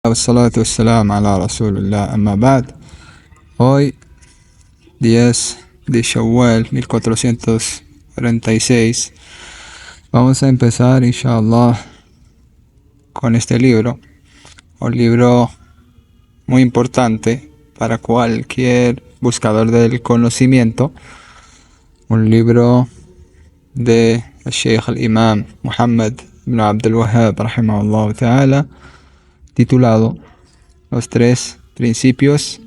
Wassalatu wassalam ala Rasulullah, amma ba'd. Hoy, 10 de Shawwal 1446, vamos a empezar, inshallah, con este libro. Un libro muy importante para cualquier buscador del conocimiento. Un libro de Sheikh al-Imam Muhammad ibn Abdul Wahhab, rahimahullah ta'ala, titulado Los tres principios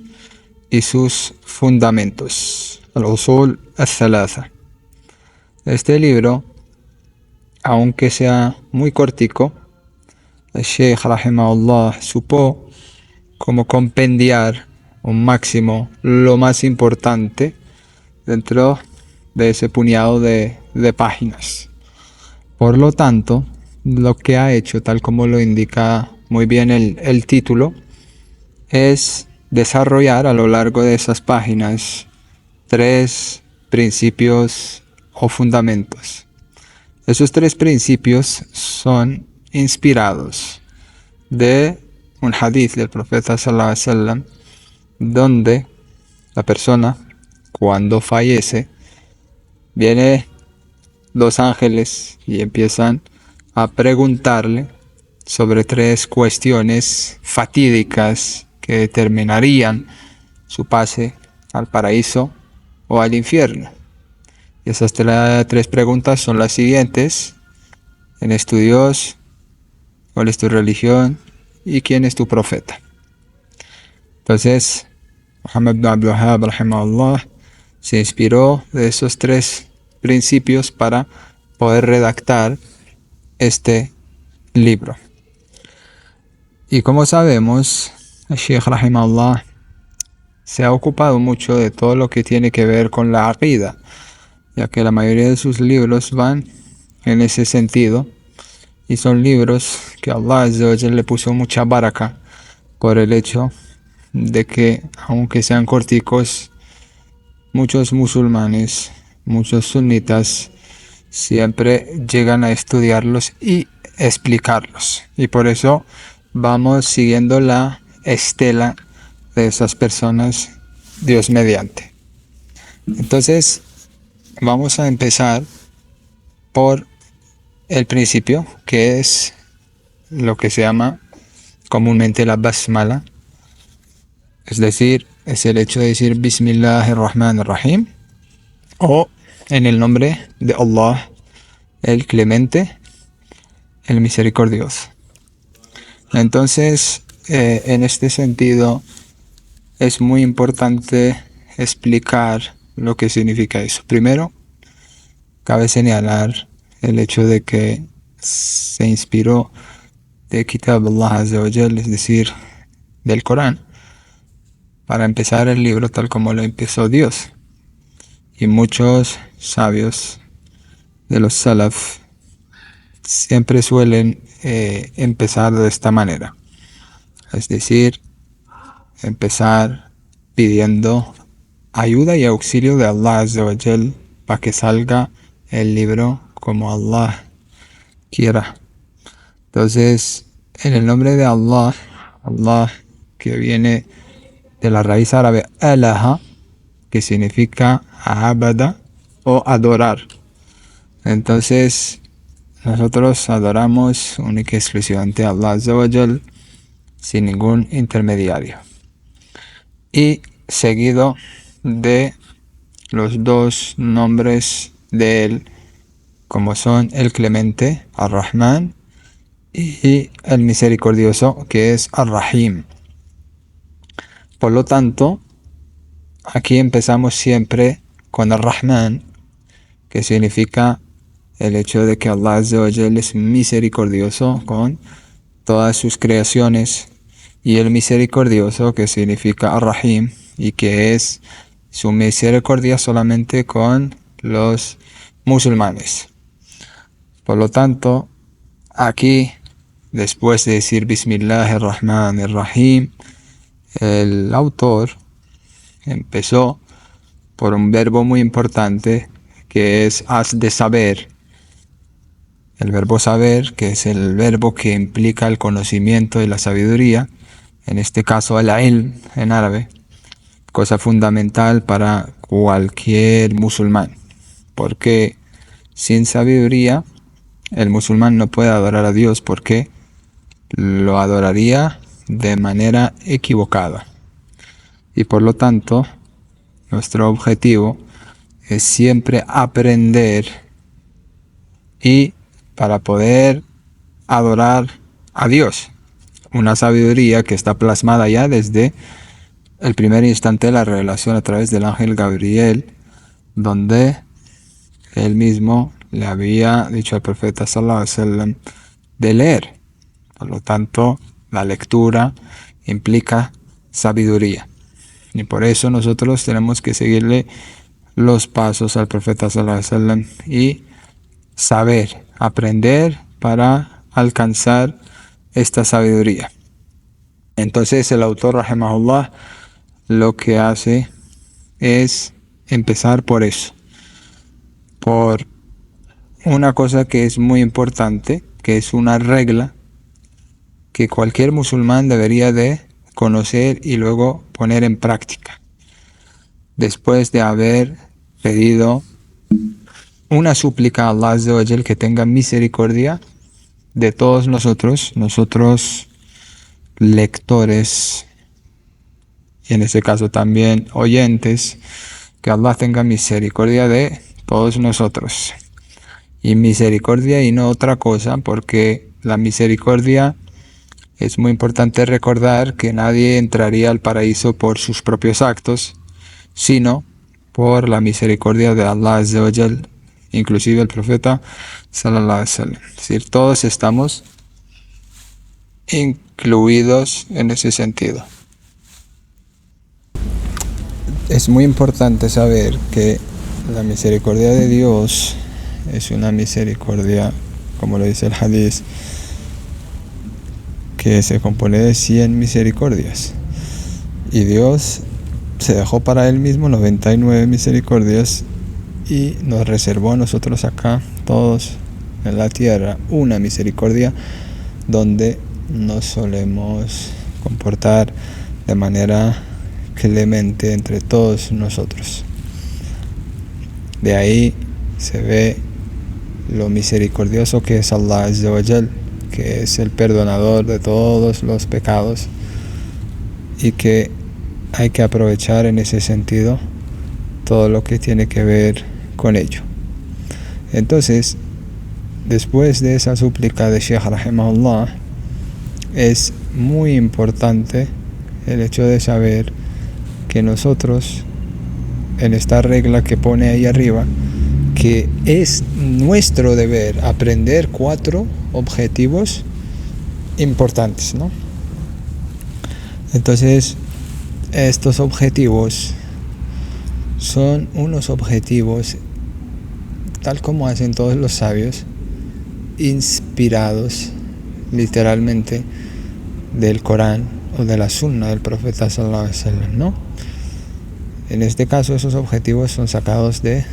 y sus fundamentos, al-Usul al-Thalatha. Este libro, aunque sea muy cortico, el Sheikh rahimahullah supo cómo compendiar un máximo lo más importante dentro de ese puñado de páginas. Por lo tanto, lo que ha hecho, tal como lo indica muy bien el título, es desarrollar a lo largo de esas páginas tres principios o fundamentos. Esos tres principios son inspirados de un hadith del profeta sallallahu alaihi wasallam, donde la persona, cuando fallece, viene los ángeles y empiezan a preguntarle sobre tres cuestiones fatídicas que determinarían su pase al paraíso o al infierno. Y esas tres preguntas son las siguientes: ¿quién es tu Dios? ¿Cuál es tu religión? ¿Y quién es tu profeta? Entonces, Muhammad ibn Abdul Wahhab, rahimahullah, se inspiró de esos tres principios para poder redactar este libro. Y como sabemos, el Sheikh rahimahullah se ha ocupado mucho de todo lo que tiene que ver con la aqida, ya que la mayoría de sus libros van en ese sentido, y son libros que Allah Azza wa Jalla le puso mucha baraka por el hecho de que, aunque sean corticos, muchos musulmanes, muchos sunitas, siempre llegan a estudiarlos y explicarlos, y por eso vamos siguiendo la estela de esas personas, Dios mediante. Entonces, vamos a empezar por el principio, que es lo que se llama comúnmente la basmala, es decir, es el hecho de decir Bismillahirrahmanirrahim, o en el nombre de Allah, el Clemente, el Misericordioso. Entonces, en este sentido, es muy importante explicar lo que significa eso. Primero, cabe señalar el hecho de que se inspiró de Kitab Allah Azza wa Jal, es decir, del Corán, para empezar el libro tal como lo empezó Dios. Y muchos sabios de los Salaf siempre suelen empezar de esta manera, es decir, empezar pidiendo ayuda y auxilio de Allah Azza wa Jal para que salga el libro como Allah quiera. Entonces, en el nombre de Allah, Allah, que viene de la raíz árabe alaha, que significa abada o adorar. Entonces, nosotros adoramos única y exclusivamente a Allah Azza wa Jal, sin ningún intermediario. Y seguido de los dos nombres de él, como son el Clemente, Ar-Rahman, y el Misericordioso, que es Ar-Rahim. Por lo tanto, aquí empezamos siempre con Ar-Rahman, que significa el hecho de que Allah Azza wa Jalla es misericordioso con todas sus creaciones, y el Misericordioso, que significa Ar-Rahim, y que es su misericordia solamente con los musulmanes. Por lo tanto, aquí, después de decir Bismillahirrahmanirrahim, el autor empezó por un verbo muy importante, que es has de saber. El verbo saber, que es el verbo que implica el conocimiento y la sabiduría, en este caso el ilm en árabe, cosa fundamental para cualquier musulmán, porque sin sabiduría el musulmán no puede adorar a Dios porque lo adoraría de manera equivocada. Y por lo tanto, nuestro objetivo es siempre aprender y para poder adorar a Dios. Una sabiduría que está plasmada ya desde el primer instante de la revelación a través del ángel Gabriel, donde él mismo le había dicho al profeta sallallahu alaihi wasallam de leer. Por lo tanto, la lectura implica sabiduría. Y por eso nosotros tenemos que seguirle los pasos al profeta sallallahu alaihi wasallam y saber, aprender para alcanzar esta sabiduría. Entonces el autor rahimahullah lo que hace es empezar por eso, por una cosa que es muy importante, que es una regla que cualquier musulmán debería de conocer y luego poner en práctica. Después de haber pedido una súplica a Allah Azza wa Jal que tenga misericordia de todos nosotros lectores y en este caso también oyentes, que Allah tenga misericordia de todos nosotros. Y misericordia y no otra cosa, porque la misericordia es muy importante recordar que nadie entraría al paraíso por sus propios actos, sino por la misericordia de Allah Azza wa Jal, inclusive el profeta sallallahu alaihi wasallam. Es decir, todos estamos incluidos en ese sentido. Es muy importante saber que la misericordia de Dios es una misericordia, como lo dice el hadith, que se compone de 100 misericordias. Y Dios se dejó para Él mismo 99 misericordias y nos reservó a nosotros acá, todos en la tierra, una misericordia donde nos solemos comportar de manera clemente entre todos nosotros. De ahí se ve lo misericordioso que es Allah Azza wa Jal, que es el perdonador de todos los pecados y que hay que aprovechar en ese sentido todo lo que tiene que ver con ello. Entonces, después de esa súplica de Sheikh rahimahullah, es muy importante el hecho de saber que nosotros, en esta regla que pone ahí arriba, que es nuestro deber aprender 4 objetivos importantes, ¿no? Entonces, estos objetivos son unos objetivos, tal como hacen todos los sabios, inspirados literalmente del Corán o de la Sunna del profeta sallallahu alaihi wasallam, ¿no? En este caso, esos objetivos son sacados de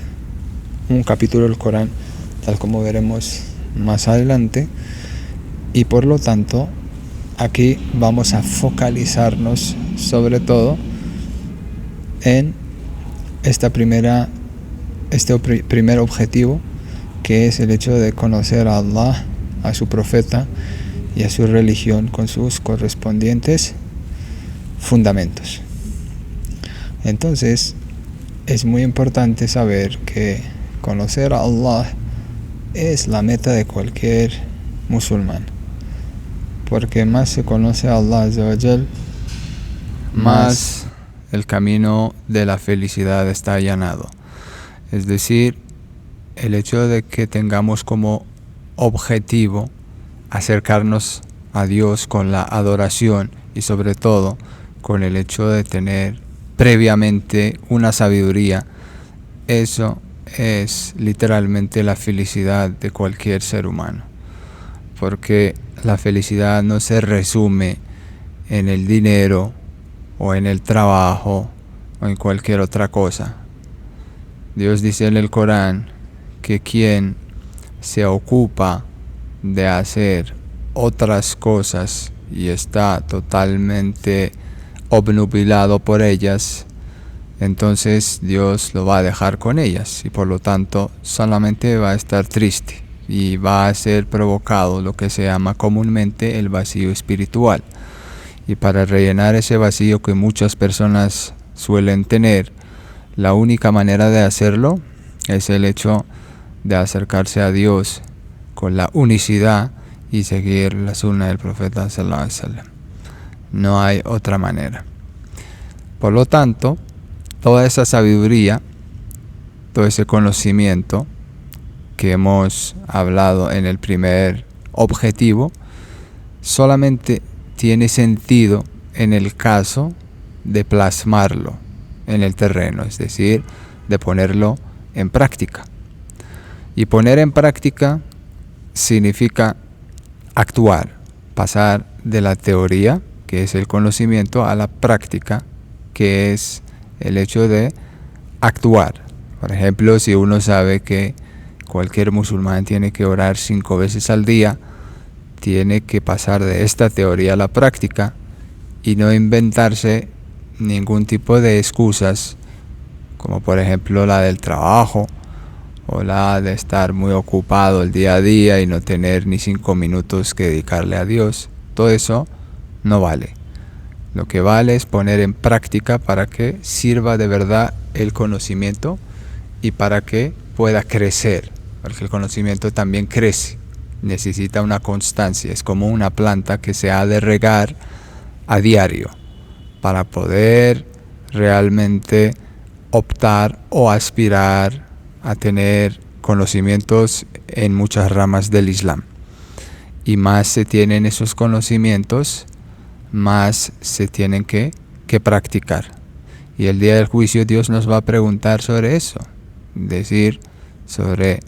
un capítulo del Corán, tal como veremos más adelante, y por lo tanto aquí vamos a focalizarnos sobre todo en este primer objetivo, que es el hecho de conocer a Allah, a su profeta y a su religión con sus correspondientes fundamentos. Entonces, es muy importante saber que conocer a Allah es la meta de cualquier musulmán, porque más se conoce a Allah Azza wa Jal, más el camino de la felicidad está allanado. Es decir, el hecho de que tengamos como objetivo acercarnos a Dios con la adoración y sobre todo con el hecho de tener previamente una sabiduría, eso es literalmente la felicidad de cualquier ser humano, porque la felicidad no se resume en el dinero o en el trabajo o en cualquier otra cosa. Dios dice en el Corán que quien se ocupa de hacer otras cosas y está totalmente obnubilado por ellas, entonces Dios lo va a dejar con ellas y por lo tanto solamente va a estar triste y va a ser provocado lo que se llama comúnmente el vacío espiritual. Y para rellenar ese vacío que muchas personas suelen tener, la única manera de hacerlo es el hecho de acercarse a Dios con la unicidad y seguir la sunna del profeta sallallahu alaihi wasallam. No hay otra manera. Por lo tanto, toda esa sabiduría, todo ese conocimiento que hemos hablado en el primer objetivo, solamente tiene sentido en el caso de plasmarlo en el terreno, es decir, de ponerlo en práctica. Y poner en práctica significa actuar, pasar de la teoría, que es el conocimiento, a la práctica, que es el hecho de actuar. Por ejemplo, si uno sabe que cualquier musulmán tiene que orar 5 veces al día, tiene que pasar de esta teoría a la práctica y no inventarse ningún tipo de excusas, como por ejemplo la del trabajo o la de estar muy ocupado el día a día y no tener ni 5 minutos que dedicarle a Dios. Todo eso no vale. Lo que vale es poner en práctica para que sirva de verdad el conocimiento y para que pueda crecer, porque el conocimiento también crece, necesita una constancia, es como una planta que se ha de regar a diario para poder realmente optar o aspirar a tener conocimientos en muchas ramas del Islam. Y más se tienen esos conocimientos, más se tienen que practicar. Y el día del juicio Dios nos va a preguntar sobre eso, es decir, sobre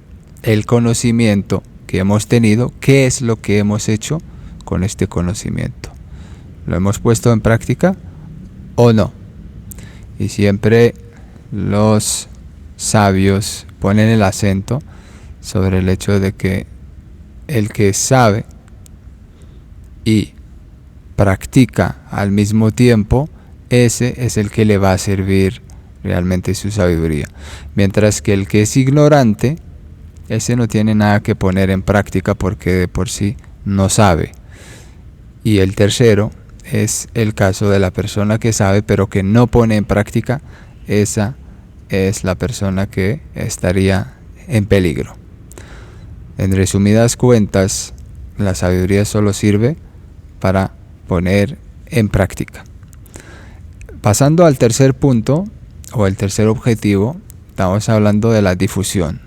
el conocimiento que hemos tenido, qué es lo que hemos hecho con este conocimiento. ¿Lo hemos puesto en práctica o no? Y siempre los sabios ponen el acento sobre el hecho de que el que sabe y practica al mismo tiempo, ese es el que le va a servir realmente su sabiduría. Mientras que el que es ignorante, ese no tiene nada que poner en práctica porque de por sí no sabe. Y el tercero es el caso de la persona que sabe pero que no pone en práctica. Esa es la persona que estaría en peligro. En resumidas cuentas, la sabiduría solo sirve para poner en práctica. Pasando al tercer punto o el tercer objetivo, estamos hablando de la difusión.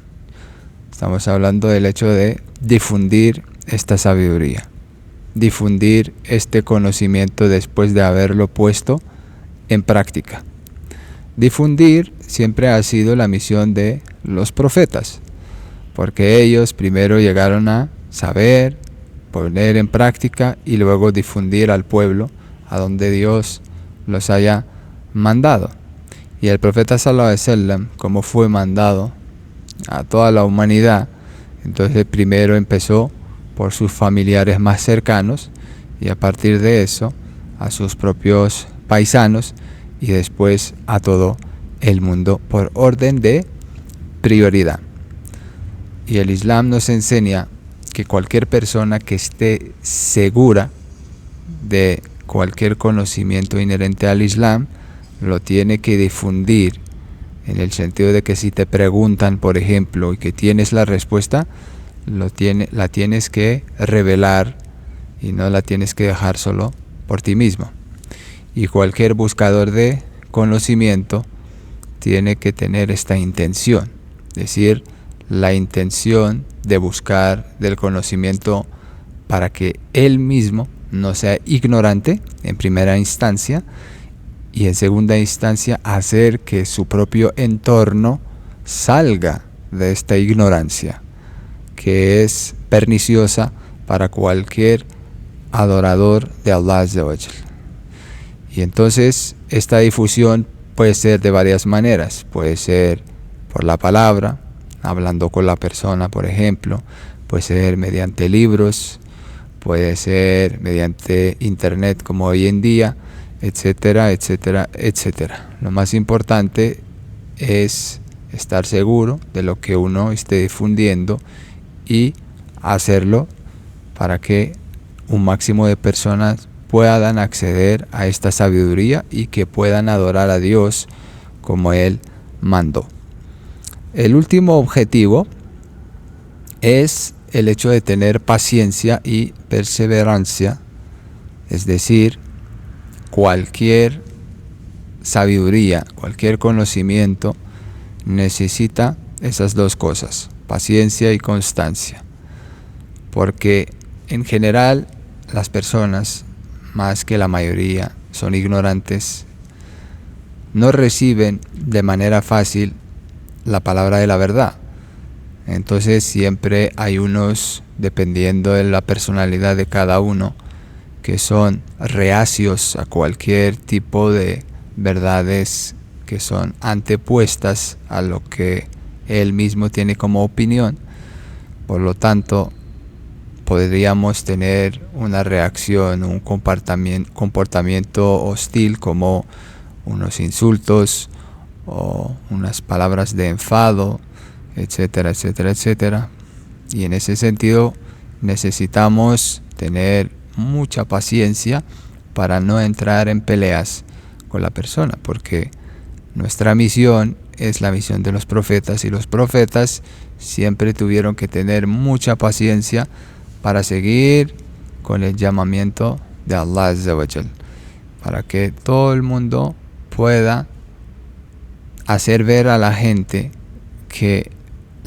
Estamos hablando del hecho de difundir esta sabiduría, difundir este conocimiento después de haberlo puesto en práctica. Difundir siempre ha sido la misión de los profetas, porque ellos primero llegaron a saber, poner en práctica y luego difundir al pueblo a donde Dios los haya mandado. Y el profeta sallallahu alaihi wasallam, como fue mandado a toda la humanidad, entonces primero empezó por sus familiares más cercanos y a partir de eso a sus propios paisanos y después a todo el mundo por orden de prioridad. Y el Islam nos enseña que cualquier persona que esté segura de cualquier conocimiento inherente al Islam lo tiene que difundir, en el sentido de que si te preguntan, por ejemplo, y que tienes la respuesta, la tienes que revelar y no la tienes que dejar solo por ti mismo. Y cualquier buscador de conocimiento tiene que tener esta intención, es decir, la intención de buscar del conocimiento para que él mismo no sea ignorante en primera instancia y en segunda instancia hacer que su propio entorno salga de esta ignorancia que es perniciosa para cualquier adorador de Allah Azza wa Jal. Y entonces esta difusión puede ser de varias maneras, puede ser por la palabra, hablando con la persona, por ejemplo, puede ser mediante libros, puede ser mediante internet como hoy en día, etcétera, etcétera, etcétera. Lo más importante es estar seguro de lo que uno esté difundiendo y hacerlo para que un máximo de personas puedan acceder a esta sabiduría y que puedan adorar a Dios como Él mandó. El último objetivo es el hecho de tener paciencia y perseverancia, es decir, cualquier sabiduría, cualquier conocimiento necesita esas dos cosas, paciencia y constancia, porque en general las personas, más que la mayoría, son ignorantes, no reciben de manera fácil la palabra de la verdad. Entonces siempre hay unos, dependiendo de la personalidad de cada uno, que son reacios a cualquier tipo de verdades que son antepuestas a lo que él mismo tiene como opinión. Por lo tanto, podríamos tener una reacción, un comportamiento hostil, como unos insultos o unas palabras de enfado, etcétera, etcétera, etcétera. Y en ese sentido necesitamos tener mucha paciencia para no entrar en peleas con la persona, porque nuestra misión es la misión de los profetas, y los profetas siempre tuvieron que tener mucha paciencia para seguir con el llamamiento de Allah Azza wa Jal, para que todo el mundo pueda hacer ver a la gente que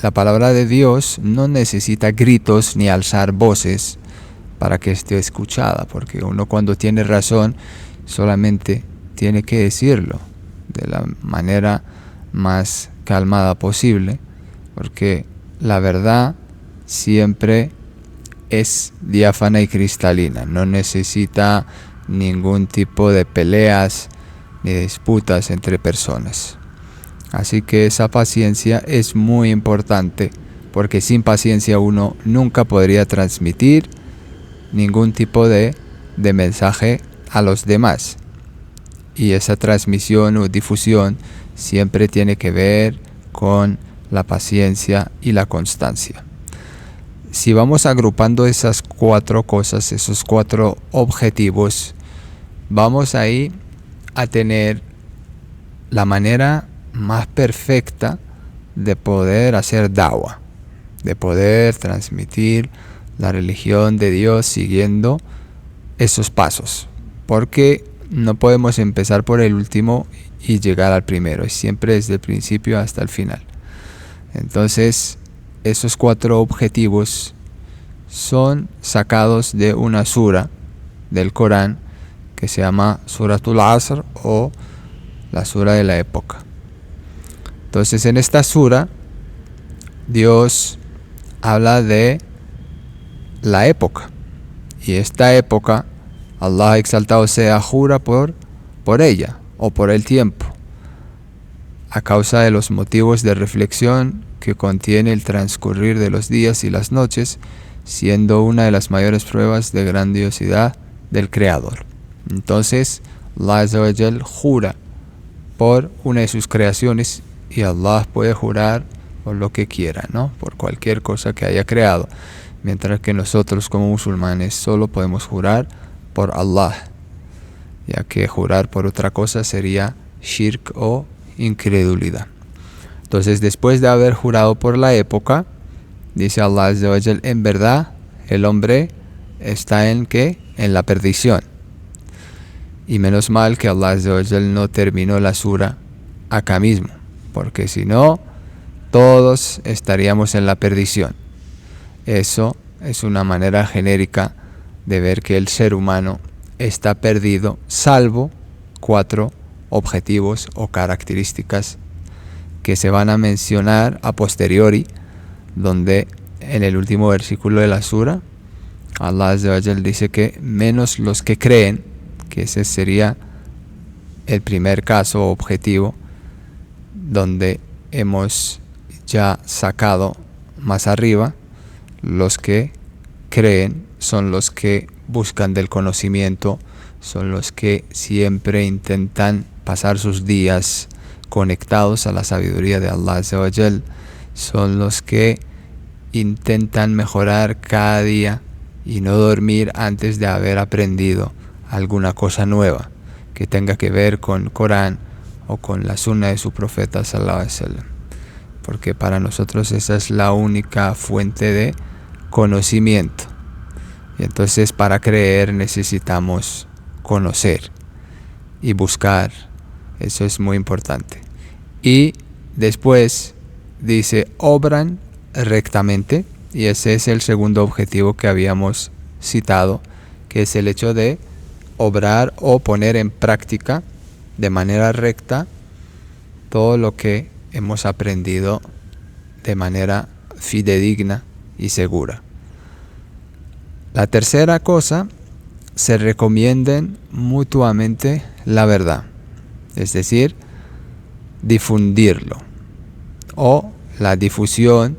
la palabra de Dios no necesita gritos ni alzar voces para que esté escuchada, porque uno cuando tiene razón solamente tiene que decirlo de la manera más calmada posible, porque la verdad siempre es diáfana y cristalina, no necesita ningún tipo de peleas ni disputas entre personas. Así que esa paciencia es muy importante, porque sin paciencia uno nunca podría transmitir ningún tipo de mensaje a los demás, y esa transmisión o difusión siempre tiene que ver con la paciencia y la constancia. Si vamos agrupando esas cuatro cosas, esos cuatro objetivos, vamos ahí a tener la manera más perfecta de poder hacer da'wah, de poder transmitir la religión de Dios siguiendo esos pasos, porque no podemos empezar por el último y llegar al primero, es siempre desde el principio hasta el final. Entonces, esos cuatro objetivos son sacados de una sura del Corán que se llama Suratul Asr, o la sura de la época. Entonces, en esta sura Dios habla de la época, y esta época Allah exaltado sea jura por ella o por el tiempo, a causa de los motivos de reflexión que contiene el transcurrir de los días y las noches, siendo una de las mayores pruebas de grandiosidad del Creador. Entonces Allah Azza wa Jal jura por una de sus creaciones, y Allah puede jurar por lo que quiera, ¿no? Por cualquier cosa que haya creado, mientras que nosotros como musulmanes solo podemos jurar por Allah, ya que jurar por otra cosa sería shirk o incredulidad. Entonces, después de haber jurado por la época, dice Allah Azza wa Jal, en verdad el hombre está en la perdición. Y menos mal que Allah Azza wa Jal no terminó la sura acá mismo, porque si no, todos estaríamos en la perdición. Eso es una manera genérica de ver que el ser humano está perdido, salvo cuatro objetivos o características que se van a mencionar a posteriori, donde en el último versículo de la sura Allah Azza wa Jal dice que menos los que creen, que ese sería el primer caso o objetivo, donde hemos ya sacado más arriba los que creen son los que buscan del conocimiento, son los que siempre intentan pasar sus días conectados a la sabiduría de Allah Azza wa Jal, son los que intentan mejorar cada día y no dormir antes de haber aprendido alguna cosa nueva que tenga que ver con Corán o con la sunna de su profeta sallallahu alaihi wasallam, porque para nosotros esa es la única fuente de conocimiento. Y entonces para creer necesitamos conocer y buscar. Eso es muy importante. Y después dice, obran rectamente, y ese es el segundo objetivo que habíamos citado, que es el hecho de obrar o poner en práctica de manera recta todo lo que hemos aprendido de manera fidedigna y segura. La tercera cosa, se recomienden mutuamente la verdad, es decir, difundirlo o la difusión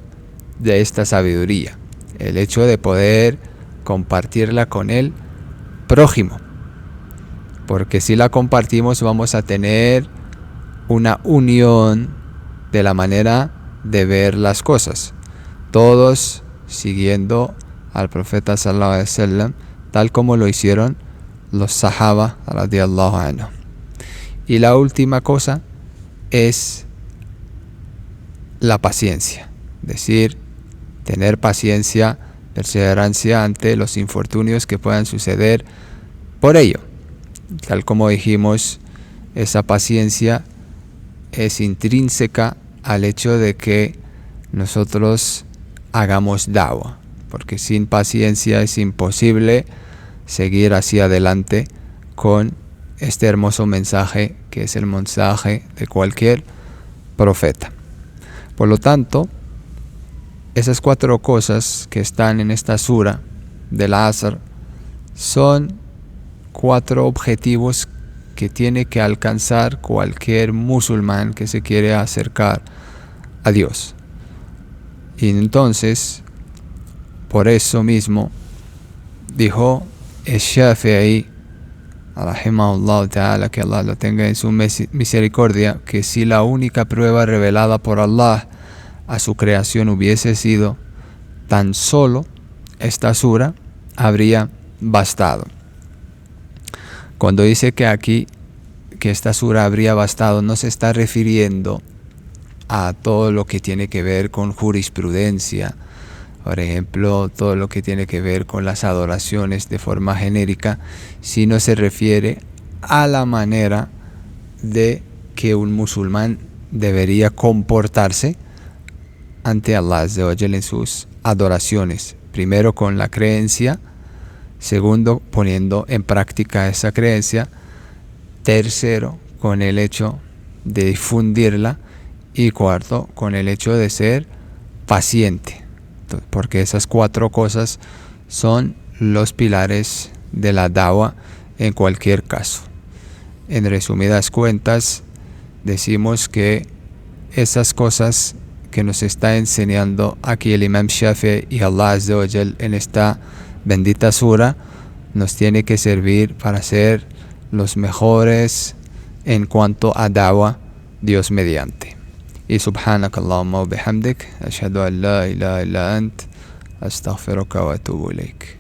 de esta sabiduría, el hecho de poder compartirla con el prójimo, porque si la compartimos vamos a tener una unión de la manera de ver las cosas, todos siguiendo al profeta sallallahu alaihi wasallam, tal como lo hicieron los sahaba radiyallahu anhu. Y la última cosa es la paciencia, es decir, tener paciencia, perseverancia ante los infortunios que puedan suceder por ello. Tal como dijimos, esa paciencia es intrínseca al hecho de que nosotros hagamos da'wah, porque sin paciencia es imposible seguir hacia adelante con este hermoso mensaje que es el mensaje de cualquier profeta. Por lo tanto, esas 4 cosas que están en esta sura del Asr son 4 objetivos que tiene que alcanzar cualquier musulmán que se quiere acercar a Dios. Y entonces, por eso mismo, dijo Shafi'i, rahimahullah ta'ala, que Allah lo tenga en su misericordia, que si la única prueba revelada por Allah a su creación hubiese sido tan solo esta sura, habría bastado. Cuando dice que aquí, que esta sura habría bastado, no se está refiriendo a todo lo que tiene que ver con jurisprudencia, por ejemplo, todo lo que tiene que ver con las adoraciones de forma genérica, sino se refiere a la manera de que un musulmán debería comportarse ante Allah Azza wa Jalla en sus adoraciones. Primero con la creencia, segundo poniendo en práctica esa creencia, tercero con el hecho de difundirla y cuarto con el hecho de ser paciente, porque esas 4 cosas son los pilares de la da'wah en cualquier caso. En resumidas cuentas, decimos que esas cosas que nos está enseñando aquí el Imam Shafi'i y Allah Azza wa Jal en esta bendita sura nos tiene que servir para ser los mejores en cuanto a da'wah, Dios mediante. Y subhanakallahumma wa bihamdik, ashhadu an la ilaha illa ant, astaghfiruka wa atubu ilaik.